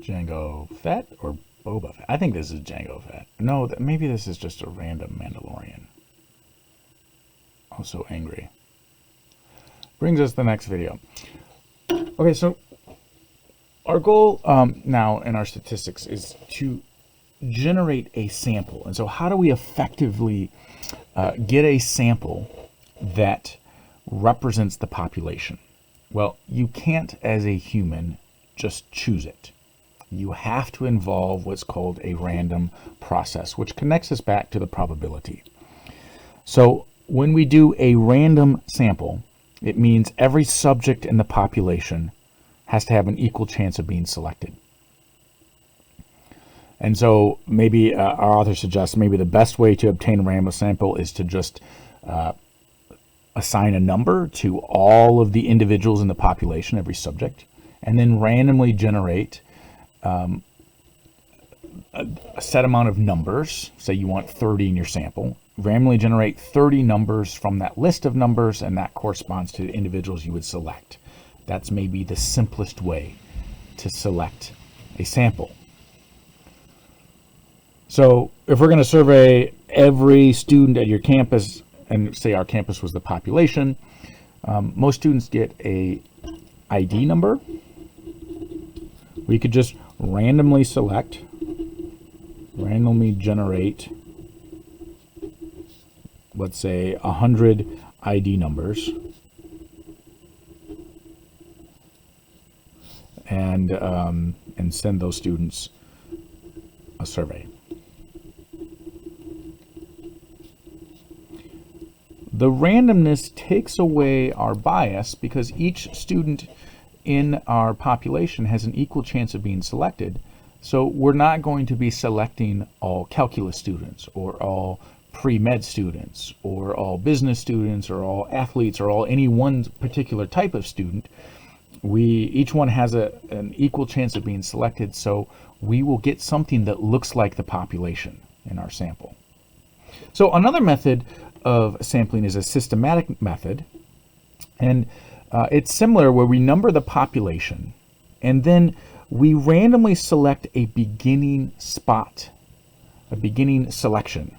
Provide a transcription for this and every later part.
Jango Fett or Boba Fett? I think this is Jango Fett. No, maybe this is just a random Mandalorian. Also angry. Brings us to the next video. Okay, so our goal now in our statistics is to generate a sample. And so how do we effectively get a sample that represents the population? Well, you can't, as a human, just choose it. You have to involve what's called a random process, which connects us back to the probability. So when we do a random sample, it means every subject in the population has to have an equal chance of being selected. And so maybe our author suggests maybe the best way to obtain a random sample is to just assign a number to all of the individuals in the population, every subject, and then randomly generate a set amount of numbers. Say you want 30 in your sample. Randomly generate 30 numbers from that list of numbers, and that corresponds to the individuals you would select. That's maybe the simplest way to select a sample. So if we're going to survey every student at your campus, and say our campus was the population, most students get a ID number. We could just randomly select, randomly generate, let's say 100 ID numbers, and send those students a survey. The randomness takes away our bias because each student in our population has an equal chance of being selected. So we're not going to be selecting all calculus students or all pre-med students or all business students or all athletes or all any one particular type of student. Each one has an equal chance of being selected, so we will get something that looks like the population in our sample. So another method of sampling is a systematic method, and it's similar where we number the population and then we randomly select a beginning spot, a beginning selection.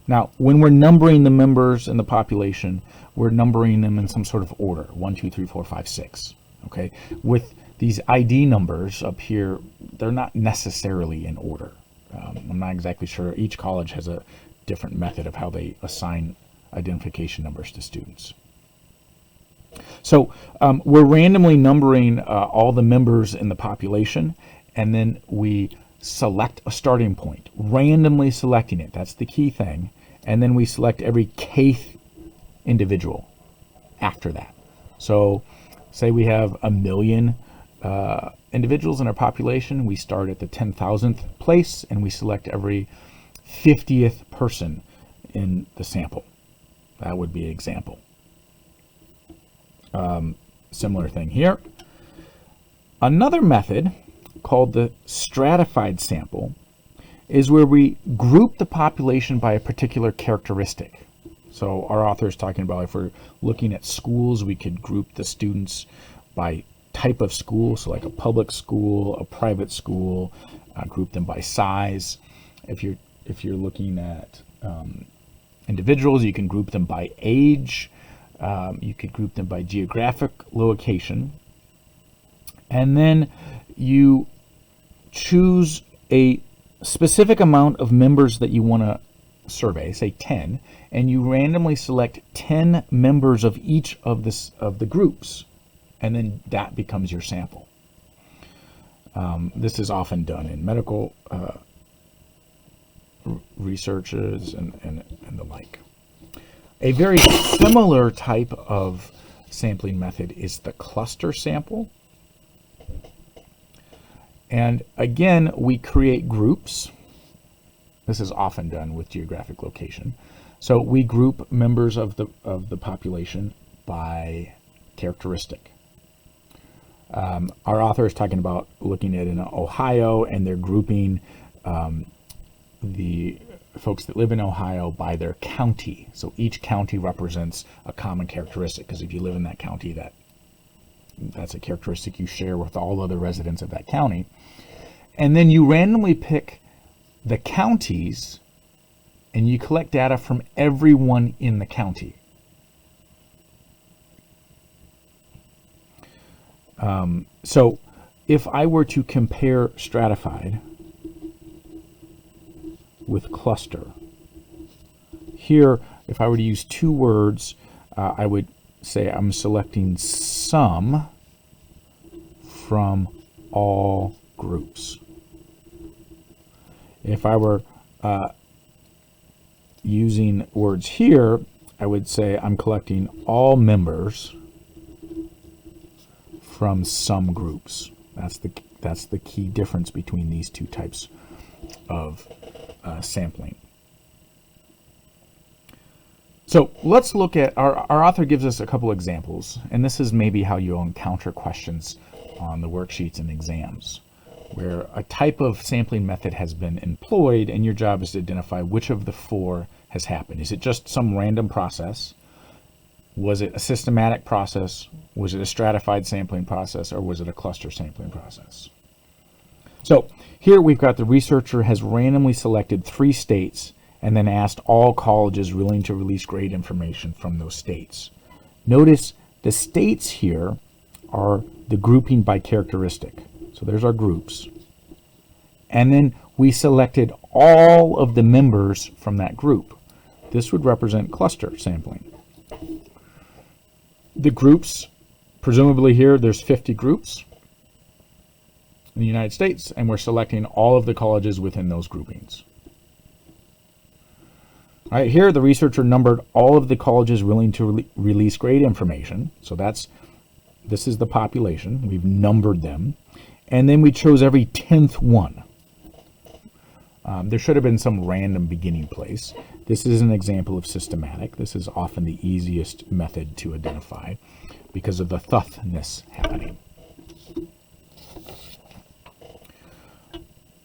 Now, when we're numbering the members in the population, we're numbering them in some sort of order, 1, 2, 3, 4, 5, 6. Okay, with these ID numbers up here, they're not necessarily in order. I'm not exactly sure. Each college has a different method of how they assign identification numbers to students. So we're randomly numbering all the members in the population, and then we select a starting point, randomly selecting it. That's the key thing. And then we select every kth individual after that. So say we have 1 million individuals in our population. We start at the 10,000th place and we select every 50th person in the sample. That would be an example. Similar thing here. Another method called the stratified sample is where we group the population by a particular characteristic. So our author is talking about if we're looking at schools, we could group the students by type of school. So like a public school, a private school, group them by size. If you're looking at individuals, you can group them by age. You could group them by geographic location. And then you choose a specific amount of members that you want to survey, say 10, and you randomly select 10 members of each of the groups, and then that becomes your sample. This is often done in medical researches and the like. A very similar type of sampling method is the cluster sample. And again, we create groups. This is often done with geographic location. So we group members of the population by characteristic. Our author is talking about looking at in Ohio, and they're grouping the folks that live in Ohio by their county. So each county represents a common characteristic, because if you live in that county, that's a characteristic you share with all other residents of that county. And then you randomly pick the counties and you collect data from everyone in the county. So if I were to compare stratified with cluster, here, if I were to use two words, I would say I'm selecting some from all groups. If I were using words here, I would say I'm collecting all members from some groups. That's the key difference between these two types of sampling. So let's look at, our author gives us a couple examples, and this is maybe how you'll encounter questions on the worksheets and exams, where a type of sampling method has been employed and your job is to identify which of the four has happened. Is it just some random process? Was it a systematic process? Was it a stratified sampling process? Or was it a cluster sampling process? So here we've got the researcher has randomly selected 3 states and then asked all colleges willing to release grade information from those states. Notice the states here are the grouping by characteristic. So there's our groups. And then we selected all of the members from that group. This would represent cluster sampling. The groups, presumably here, there's 50 groups in the United States, and we're selecting all of the colleges within those groupings. All right, here the researcher numbered all of the colleges willing to release grade information. So this is the population. We've numbered them. And then we chose every 10th one. There should have been some random beginning place. This is an example of systematic. This is often the easiest method to identify because of the thoughtness happening.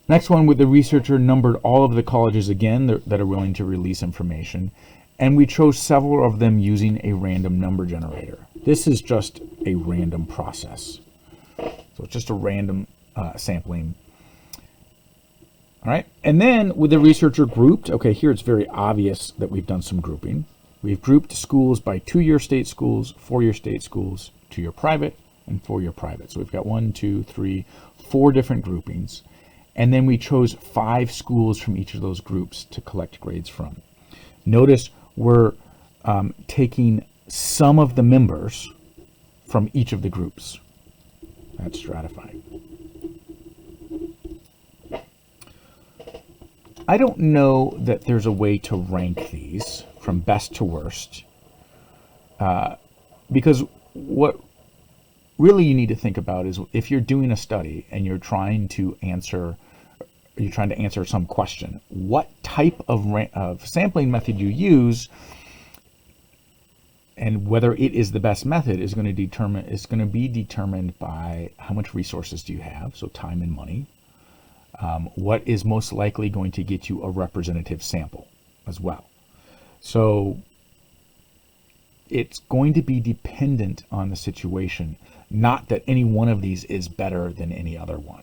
Next one, with the researcher numbered all of the colleges again that are willing to release information, and we chose several of them using a random number generator. This is just a random process. So it's just a random sampling. All right, and then with the researcher grouped, okay, here it's very obvious that we've done some grouping. We've grouped schools by 2-year state schools, 4-year state schools, 2-year private, and 4-year private. So we've got 1, 2, 3, 4 different groupings. And then we chose 5 schools from each of those groups to collect grades from. Notice we're taking some of the members from each of the groups. That's stratified. I don't know that there's a way to rank these from best to worst, because what really you need to think about is if you're doing a study and you're trying to answer some question, what type of sampling method you use and whether it is the best method is going to be determined by how much resources do you have, so time and money. What is most likely going to get you a representative sample as well. So it's going to be dependent on the situation, not that any one of these is better than any other one.